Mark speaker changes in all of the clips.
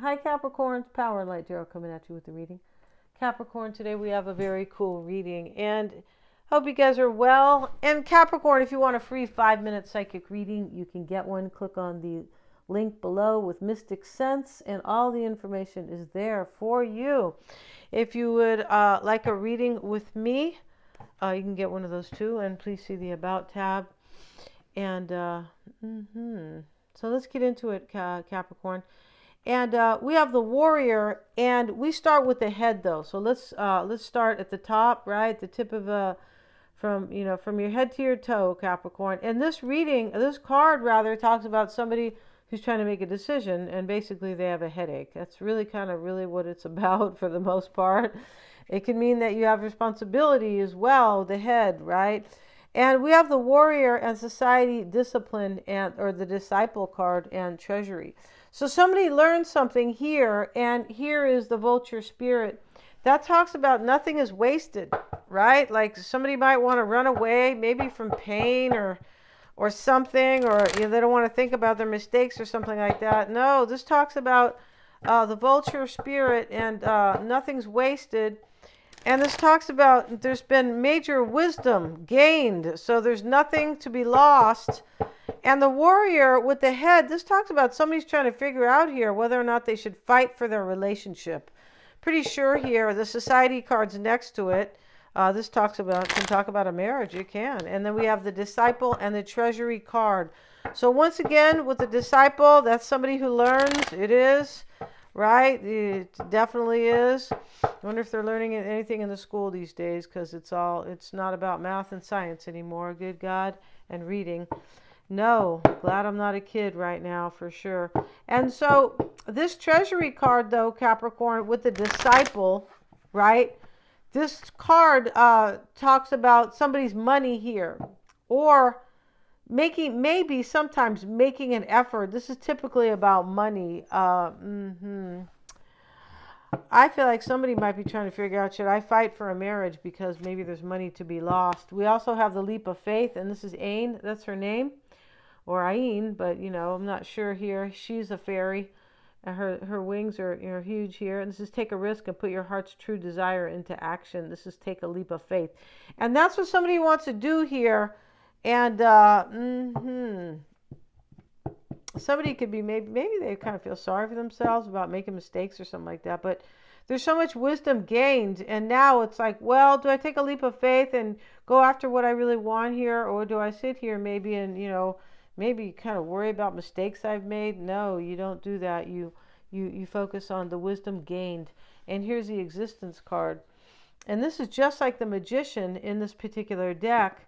Speaker 1: Hi Capricorns, Power Light Tarot coming at you with the reading. Capricorn, today we have a very cool reading and hope you guys are well. And Capricorn, if you want a free 5-minute psychic reading, you can get one. Click on the link below with Mystic Sense and all the information is there for you. If you would like a reading with me, you can get one of those too, and please see the About tab. And so let's get into it, Capricorn. And we have the Warrior, and we start with the head though. So let's start at the top, right? The tip of from your head to your toe, Capricorn. And this card rather talks about somebody who's trying to make a decision, and basically they have a headache. That's really kind of really what it's about for the most part. It can mean that you have responsibility as well, the head, right? And we have the Warrior and Society, Discipline, and or the Disciple card and Treasury. So somebody learned something here, and here is the Vulture Spirit. That talks about nothing is wasted, right? Like somebody might want to run away, maybe from pain or something, or they don't want to think about their mistakes or something like that. No, this talks about the Vulture Spirit, and nothing's wasted. And this talks about there's been major wisdom gained, so there's nothing to be lost. And the Warrior with the head, this talks about somebody's trying to figure out here whether or not they should fight for their relationship. Pretty sure here, the Society card's next to it. This can talk about a marriage, it can. And then we have the Disciple and the Treasury card. So once again, with the Disciple, that's somebody who learns, it is. Right? It definitely is. I wonder if they're learning anything in the school these days, because it's not about math and science anymore. Good God. And reading. No, glad I'm not a kid right now for sure. And so this Treasury card though, Capricorn, with the Disciple, right? This card talks about somebody's money here, or sometimes making an effort. This is typically about money. I feel like somebody might be trying to figure out, should I fight for a marriage because maybe there's money to be lost. We also have the Leap of Faith, and this is Ain, that's her name, or Ain, but I'm not sure here. She's a fairy. Her wings are huge here. And this is take a risk and put your heart's true desire into action. This is take a leap of faith. And that's what somebody wants to do here. And somebody could be maybe they kind of feel sorry for themselves about making mistakes or something like that. But there's so much wisdom gained, and now it's like, well, do I take a leap of faith and go after what I really want here, or do I sit here maybe and maybe kind of worry about mistakes I've made? No, you don't do that. You focus on the wisdom gained. And here's the Existence card, and this is just like the Magician in this particular deck.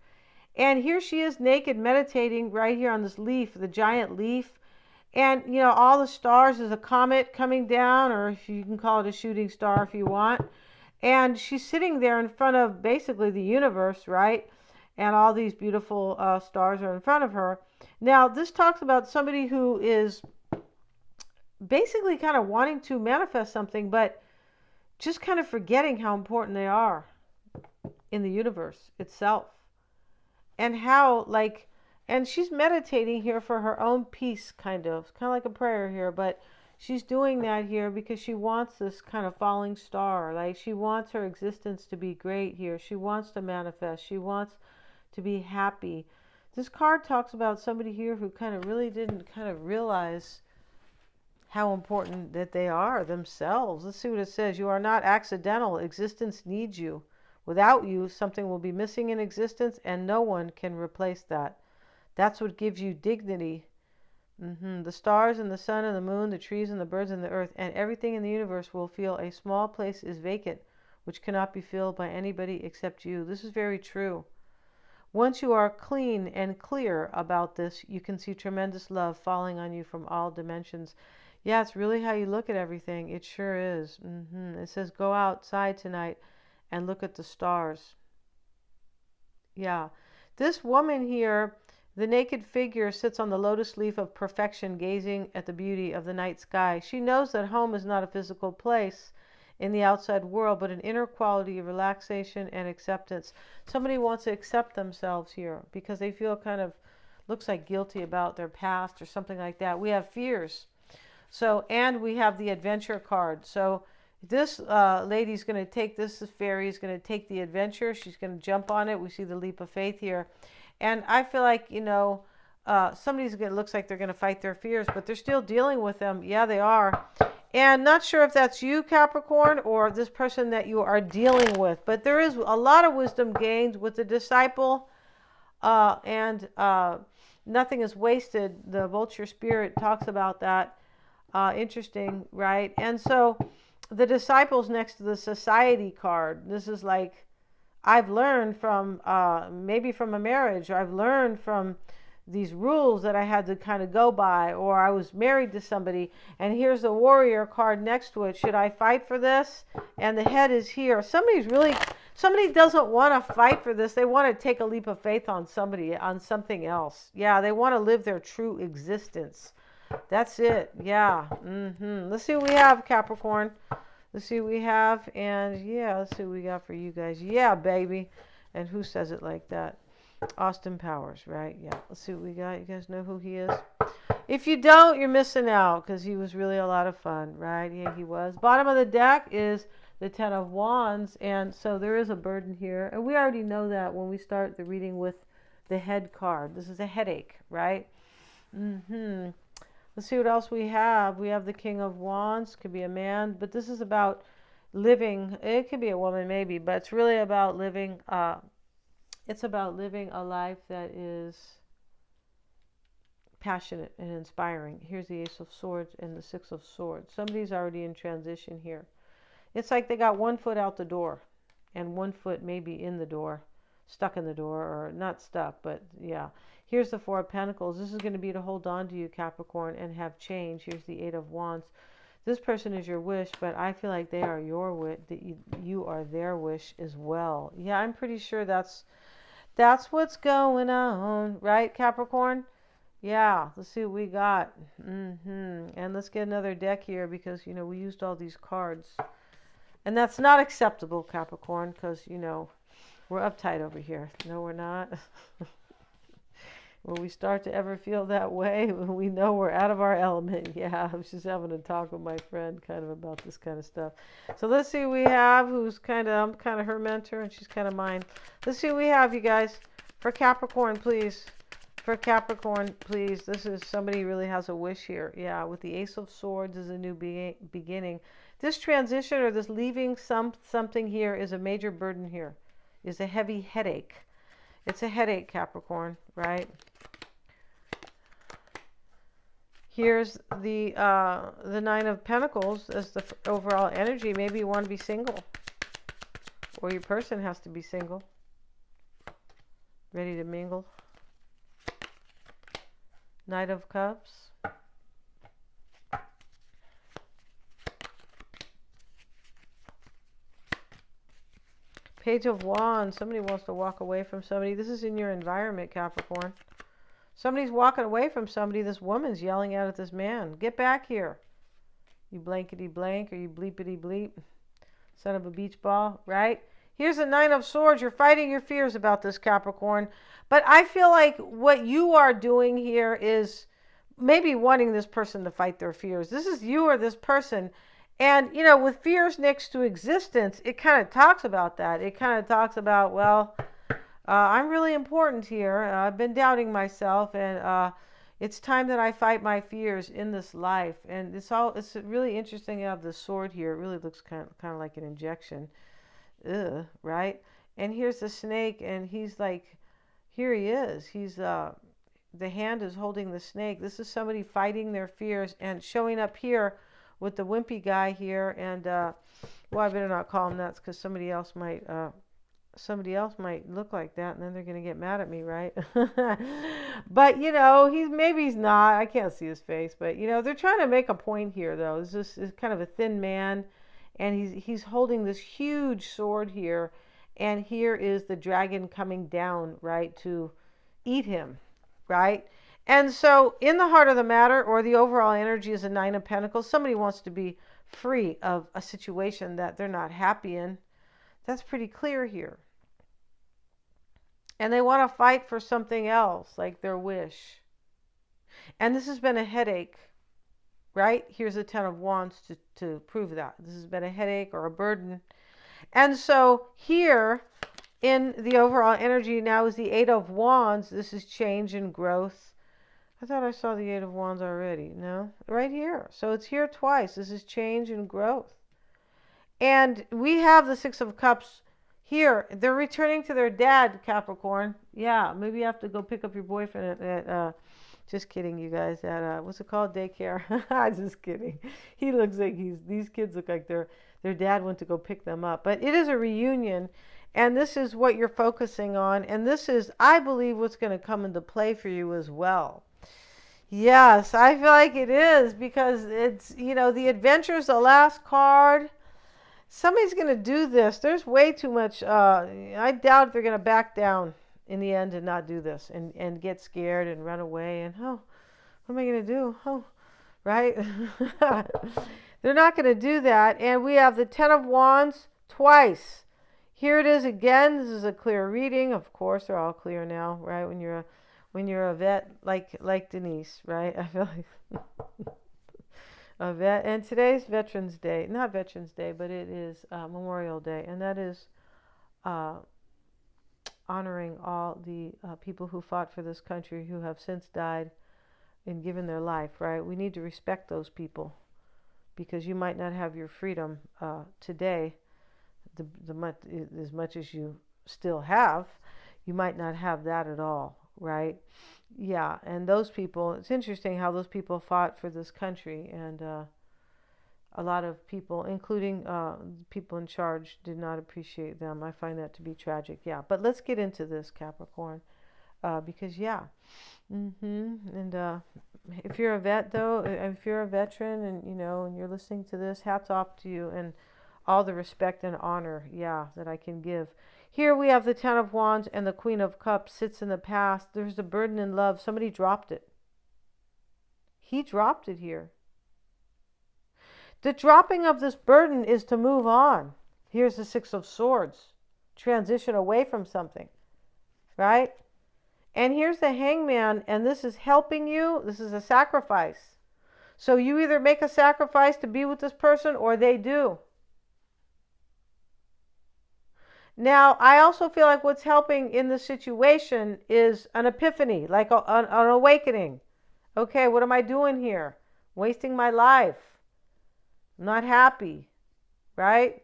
Speaker 1: And here she is naked meditating right here on this leaf, the giant leaf. And, all the stars is a comet coming down, or if you can call it a shooting star if you want. And she's sitting there in front of basically the universe, right? And all these beautiful stars are in front of her. Now, this talks about somebody who is basically kind of wanting to manifest something, but just kind of forgetting how important they are in the universe itself. And how, and she's meditating here for her own peace, kind of like a prayer here, but she's doing that here because she wants this kind of falling star. Like, she wants her existence to be great here. She wants to manifest. She wants to be happy. This card talks about somebody here who kind of really didn't kind of realize how important that they are themselves. Let's see what it says. You are not accidental. Existence needs you. Without you, something will be missing in existence, and no one can replace that. That's what gives you dignity. The stars and the sun and the moon, the trees and the birds and the earth, and everything in the universe will feel a small place is vacant, which cannot be filled by anybody except you. This is very true. Once you are clean and clear about this, you can see tremendous love falling on you from all dimensions. Yeah, it's really how you look at everything. It sure is. It says, go outside tonight and look at the stars. Yeah. This woman here, the naked figure, sits on the lotus leaf of perfection, gazing at the beauty of the night sky. She knows that home is not a physical place in the outside world, but an inner quality of relaxation and acceptance. Somebody wants to accept themselves here because they feel kind of, looks like guilty about their past or something like that. We have fears. So, and we have the adventure card. So this lady's going to take this fairy is going to take the adventure. She's going to jump on it. We see the leap of faith here. And I feel like, somebody's going to, looks like they're going to fight their fears, but they're still dealing with them. Yeah, they are. And not sure if that's you, Capricorn, or this person that you are dealing with. But there is a lot of wisdom gained with the disciple. And nothing is wasted. The vulture spirit talks about that. Interesting, right? And so the disciples next to the society card. This is like, I've learned from maybe from a marriage, or I've learned from these rules that I had to kind of go by, or I was married to somebody, and here's the warrior card next to it. Should I fight for this? And the head is here. Somebody doesn't want to fight for this. They want to take a leap of faith on somebody, on something else. Yeah, they want to live their true existence. That's it. Yeah. Let's see what we have, Capricorn. Let's see what we have. And yeah, let's see what we got for you guys. Yeah, baby. And who says it like that? Austin Powers, right? Yeah. Let's see what we got. You guys know who he is? If you don't, you're missing out, because he was really a lot of fun, right? Yeah, he was. Bottom of the deck is the Ten of Wands. And so there is a burden here. And we already know that when we start the reading with the head card. This is a headache, right? Let's see what else we have. We have the King of Wands. Could be a man, but this is about living. It could be a woman maybe, but it's really about living. It's about living a life that is passionate and inspiring. Here's the Ace of Swords and the Six of Swords. Somebody's already in transition here. It's like they got one foot out the door and one foot maybe in the door, stuck in the door, or not stuck, but yeah. Here's the Four of Pentacles. This is going to be to hold on to you, Capricorn, and have change. Here's the Eight of Wands. This person is your wish, but I feel like they are your wish, that you are their wish as well. Yeah, I'm pretty sure that's what's going on, right, Capricorn? Yeah, let's see what we got. And let's get another deck here, because, we used all these cards. And that's not acceptable, Capricorn, because, we're uptight over here. No, we're not. When we start to ever feel that way, we know we're out of our element. Yeah, I was just having a talk with my friend kind of about this kind of stuff. So let's see what we have, I'm kind of her mentor and she's kind of mine. Let's see what we have, you guys. For Capricorn, please. For Capricorn, please. This is somebody who really has a wish here. Yeah, with the Ace of Swords is a new beginning. This transition, or this leaving something here, is a major burden here. Is a heavy headache. It's a headache, Capricorn, right? Here's the Nine of Pentacles as the overall energy. Maybe you want to be single, or your person has to be single, ready to mingle. Knight of Cups. Page of Wands. Somebody wants to walk away from somebody. This is in your environment, Capricorn. Somebody's walking away from somebody. This woman's yelling out at this man. Get back here. You blankety blank, or you bleepity bleep. Son of a beach ball, right? Here's the Nine of Swords. You're fighting your fears about this, Capricorn. But I feel like what you are doing here is maybe wanting this person to fight their fears. This is you or this person. And, with fears next to existence, it kind of talks about that. It kind of talks about, well, I'm really important here. I've been doubting myself, and it's time that I fight my fears in this life. And it's really interesting to have the sword here. It really looks kind of like an injection. Ugh, right? And here's the snake, and he's like, here he is. He's the hand is holding the snake. This is somebody fighting their fears and showing up here with the wimpy guy here. And well, I better not call him that, because somebody else might look like that, and then they're going to get mad at me, right? But he's not. I can't see his face, but they're trying to make a point here, though. This is kind of a thin man, and he's holding this huge sword here, and here is the dragon coming down, right, to eat him, right? And so in the heart of the matter, or the overall energy, is a Nine of Pentacles. Somebody wants to be free of a situation that they're not happy in. That's pretty clear here. And they want to fight for something else, like their wish. And this has been a headache. right? Here's the Ten of Wands to prove that. This has been a headache or a burden. And so here in the overall energy now is the Eight of Wands. This is change and growth. I thought I saw the Eight of Wands already. No, right here. So it's here twice. This is change and growth. And we have the Six of Cups here. They're returning to their dad, Capricorn. Yeah, maybe you have to go pick up your boyfriend at just kidding, you guys, at what's it called? Daycare. Just kidding. He looks like these kids look like their dad went to go pick them up. But it is a reunion, and this is what you're focusing on, and this is, I believe, what's going to come into play for you as well. Yes, I feel like it is, because it's, the adventure is the last card. Somebody's going to do this. There's way too much. I doubt they're going to back down in the end and not do this and get scared and run away. And, what am I going to do? Right? They're not going to do that. And we have the Ten of Wands twice. Here it is again. This is a clear reading. Of course, they're all clear now, right? When you're a vet like Denise, right? I feel like a vet. And today's Veterans Day. Not Veterans Day, but it is Memorial Day. And that is honoring all the people who fought for this country, who have since died and given their life, right? We need to respect those people, because you might not have your freedom today, as much as you still have. You might not have that at all, right? Yeah, and those people, it's interesting how those people fought for this country, and a lot of people, including people in charge, did not appreciate them. I find that to be tragic. Yeah, but let's get into this, Capricorn, because and if you're a vet, though, if you're a veteran, and and you're listening to this, hats off to you, and all the respect and honor, that I can give. Here we have the Ten of Wands, and the Queen of Cups sits in the past. There's a burden in love. Somebody dropped it. He dropped it here. The dropping of this burden is to move on. Here's the Six of Swords. Transition away from something, right? And here's the Hangman, and this is helping you. This is a sacrifice. So you either make a sacrifice to be with this person, or they do. Now, I also feel like what's helping in this situation is an epiphany, like an awakening. Okay, what am I doing here? Wasting my life. I'm not happy, right?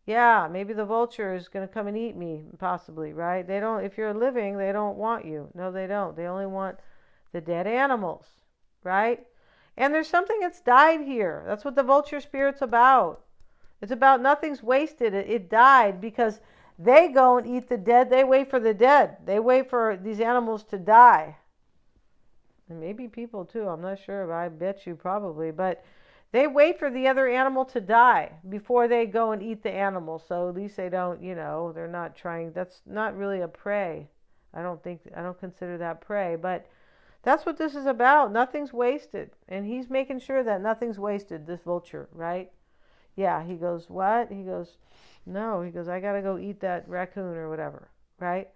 Speaker 1: Yeah, maybe the vulture is going to come and eat me, possibly, right? They don't, if you're living, they don't want you. No, they don't. They only want the dead animals, right? And there's something that's died here. That's what the vulture spirit's about. It's about nothing's wasted. It died because they go and eat the dead. They wait for the dead. They wait for these animals to die. And maybe people too. I'm not sure, but I bet you probably. But they wait for the other animal to die before they go and eat the animal. So at least they don't, they're not trying. That's not really a prey. I don't consider that prey. But that's what this is about. Nothing's wasted. And he's making sure that nothing's wasted, this vulture, right? Yeah, he goes, what? He goes, no. He goes, I got to go eat that raccoon or whatever, right?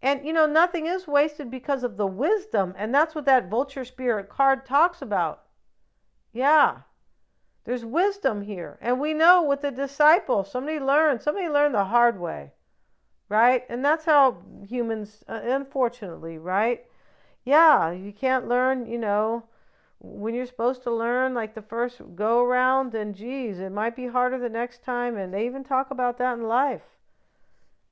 Speaker 1: And, nothing is wasted because of the wisdom. And that's what that vulture spirit card talks about. Yeah. There's wisdom here. And we know with the disciple, somebody learned the hard way, right? And that's how humans, unfortunately, right? Yeah, you can't learn, when you're supposed to learn, like the first go around, then geez, it might be harder the next time. And they even talk about that in life.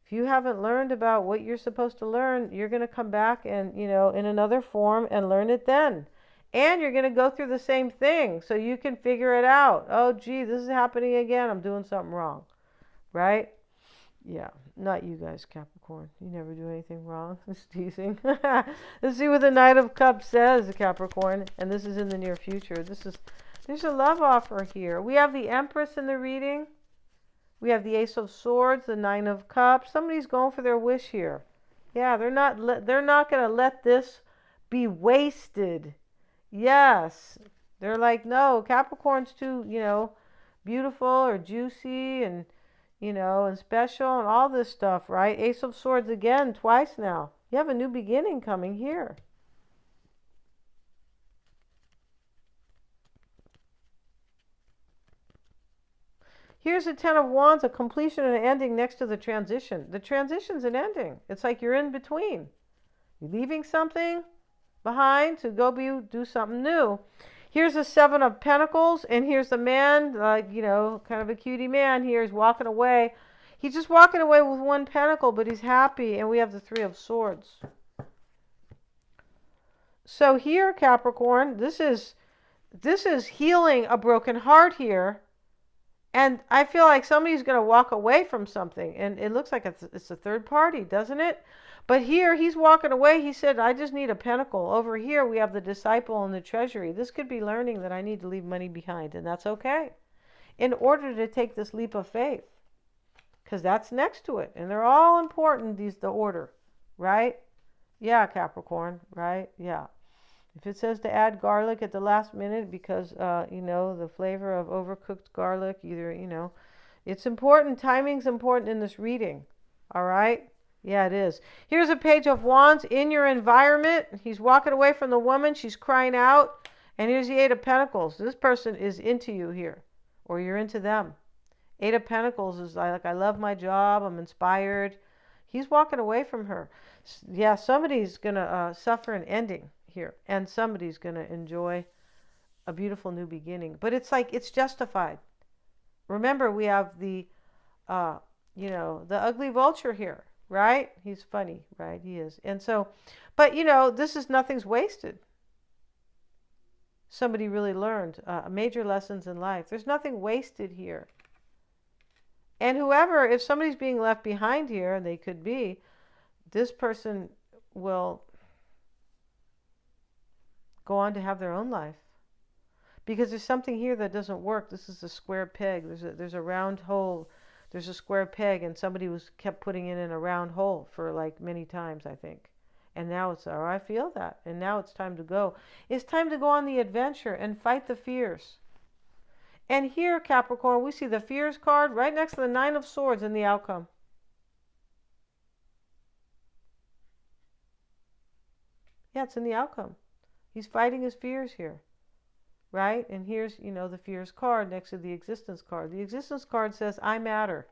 Speaker 1: If you haven't learned about what you're supposed to learn, you're going to come back and, in another form and learn it then. And you're going to go through the same thing so you can figure it out. Oh, gee, this is happening again. I'm doing something wrong, right? Yeah, not you guys, Capricorn. You never do anything wrong. Just teasing. Let's see what the Knight of Cups says, Capricorn. And this is in the near future. There's a love offer here. We have the Empress in the reading. We have the Ace of Swords, the Nine of Cups. Somebody's going for their wish here. Yeah, they're not going to let this be wasted. Yes. They're like, no, Capricorn's too, beautiful or juicy and, and special and all this stuff, right? Ace of Swords again, twice now. You have a new beginning coming here. Here's the Ten of Wands, a completion and an ending next to the transition. The transition's an ending. It's like you're in between. You're leaving something behind to go do something new. Here's the Seven of Pentacles, and here's the man, like, kind of a cutie man here. He's walking away. He's just walking away with one pentacle, but he's happy. And we have the Three of Swords. So here, Capricorn, this is healing a broken heart here. And I feel like somebody's going to walk away from something. And it looks like it's a third party, doesn't it? But here, he's walking away. He said, I just need a pentacle. Over here, we have the disciple and the treasury. This could be learning that I need to leave money behind. And that's okay. In order to take this leap of faith. Because that's next to it. And they're all important, the order. Right? Yeah, Capricorn. Right? Yeah. If it says to add garlic at the last minute because, the flavor of overcooked garlic, either, it's important. Timing's important in this reading. All right? Yeah, it is. Here's a Page of Wands in your environment. He's walking away from the woman. She's crying out. And here's the Eight of Pentacles. This person is into you here. Or you're into them. Eight of Pentacles is like, I love my job. I'm inspired. He's walking away from her. Yeah, somebody's going to suffer an ending here. And somebody's going to enjoy a beautiful new beginning. But it's like it's justified. Remember, we have the ugly vulture here. Right? He's funny, right? He is. And so, but nothing's wasted. Somebody really learned major lessons in life. There's nothing wasted here. And if somebody's being left behind here, and they could be, this person will go on to have their own life. Because there's something here that doesn't work. This is a square peg. There's a round hole. There's a square peg, and somebody kept putting it in a round hole for like many times, I think. And now I feel that. And now it's time to go. It's time to go on the adventure and fight the fears. And here, Capricorn, we see the fears card right next to the Nine of Swords in the outcome. Yeah, it's in the outcome. He's fighting his fears here. Right? And here's, the fears card next to the existence card. The existence card says, I matter.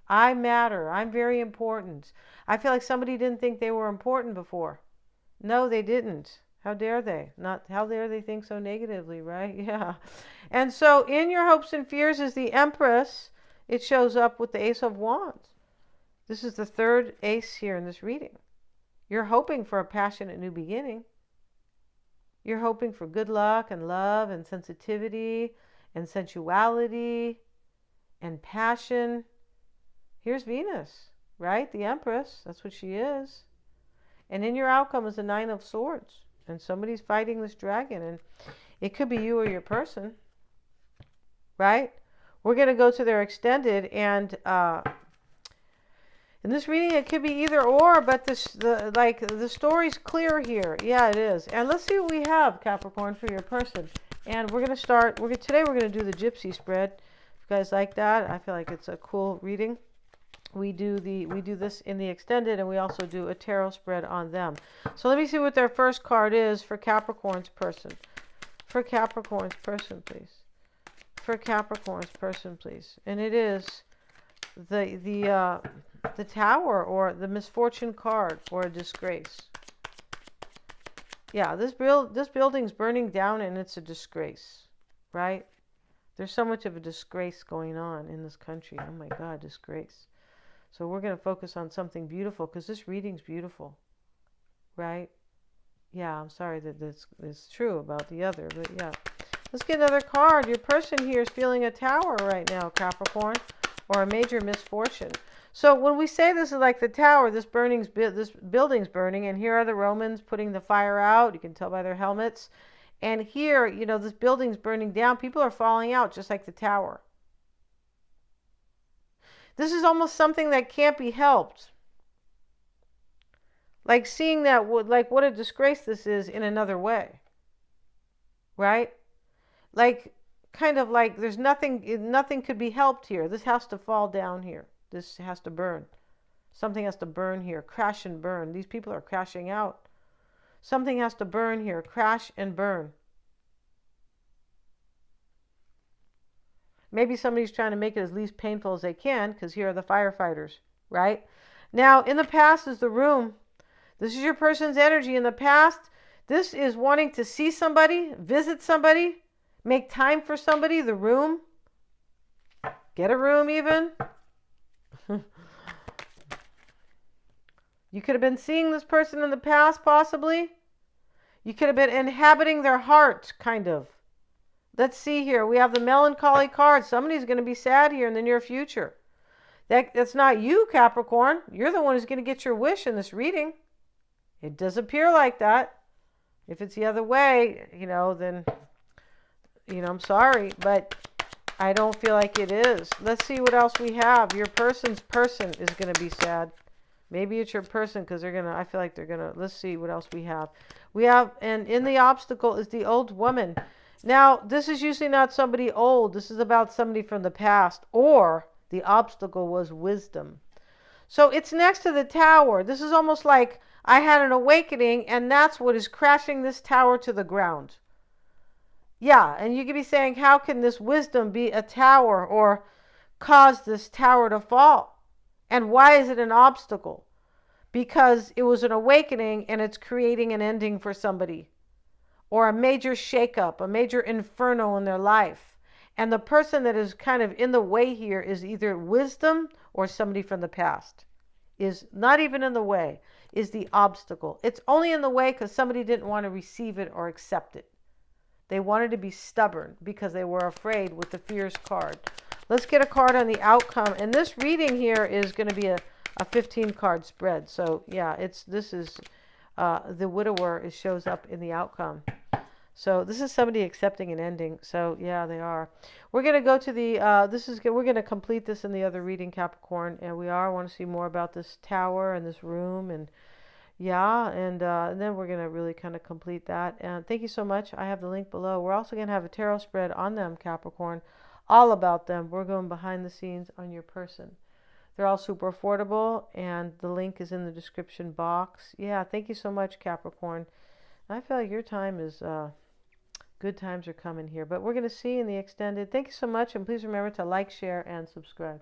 Speaker 1: I matter. I'm very important. I feel like somebody didn't think they were important before. No, they didn't. How dare they? How dare they think so negatively, right? Yeah. And so in your hopes and fears is the Empress. It shows up with the Ace of Wands. This is the third ace here in this reading. You're hoping for a passionate new beginning. You're hoping for good luck and love and sensitivity and sensuality and passion. Here's Venus, right? The Empress. That's what she is. And in your outcome is the Nine of Swords. And somebody's fighting this dragon. And it could be you or your person. Right? We're going to go to their extended. And in this reading, it could be either or, but the story's clear here. Yeah, it is. And let's see what we have, Capricorn, for your person. And we're going to start. Today we're going to do the Gypsy spread. If you guys like that, I feel like it's a cool reading. We do this in the extended, and we also do a tarot spread on them. So let me see what their first card is for Capricorn's person. For Capricorn's person, please. For Capricorn's person, please. And it is the Tower, or the misfortune card, or a disgrace. Yeah, this building's burning down, and it's a disgrace, right? There's so much of a disgrace going on in this country. Oh my God, disgrace. So we're going to focus on something beautiful, because this reading's beautiful, right? Yeah, I'm sorry that this is true about the other, but yeah. Let's get another card. Your person here is feeling a tower right now, Capricorn, or a major misfortune. So when we say this is like the tower, this building's burning, and here are the Romans putting the fire out. You can tell by their helmets. And here, this building's burning down. People are falling out, just like the tower. This is almost something that can't be helped. Like seeing that, like what a disgrace this is in another way. Right? Like, kind of like there's nothing could be helped here. This has to fall down here. This has to burn. Something has to burn here. Crash and burn. These people are crashing out. Something has to burn here. Crash and burn. Maybe somebody's trying to make it as least painful as they can because here are the firefighters, right? Now, in the past is the room. This is your person's energy in the past. This is wanting to see somebody, visit somebody, make time for somebody, the room. Get a room even. You could have been seeing this person in the past, possibly. You could have been inhabiting their heart, kind of. Let's see here. We have the melancholy card. Somebody's going to be sad here in the near future. That's not you, Capricorn. You're the one who's going to get your wish in this reading. It does appear like that. If it's the other way, then, I'm sorry, but I don't feel like it is. Let's see what else we have. Your person's person is going to be sad. Maybe it's your person because I feel like they're going to, let's see what else we have. And in the obstacle is the old woman. Now, this is usually not somebody old. This is about somebody from the past, or the obstacle was wisdom. So it's next to the tower. This is almost like I had an awakening, and that's what is crashing this tower to the ground. Yeah, and you could be saying, how can this wisdom be a tower or cause this tower to fall? And why is it an obstacle? Because it was an awakening and it's creating an ending for somebody, or a major shakeup, a major inferno in their life. And the person that is kind of in the way here is either wisdom or somebody from the past. Is not even in the way, is the obstacle. It's only in the way because somebody didn't want to receive it or accept it. They wanted to be stubborn because they were afraid with the fears card. Let's get a card on the outcome. And this reading here is going to be a 15 card spread. So yeah, this is the widower. It shows up in the outcome. So this is somebody accepting an ending. So yeah, they are. We're going to go to the, we're going to complete this in the other reading, Capricorn. And I want to see more about this tower and this room. And yeah, and then we're going to really kind of complete that. And thank you so much. I have the link below. We're also going to have a tarot spread on them, Capricorn. All about them. We're going behind the scenes on your person. They're all super affordable. And the link is in the description box. Yeah, thank you so much, Capricorn. I feel like your time is... good times are coming here. But we're going to see in the extended. Thank you so much. And please remember to like, share, and subscribe.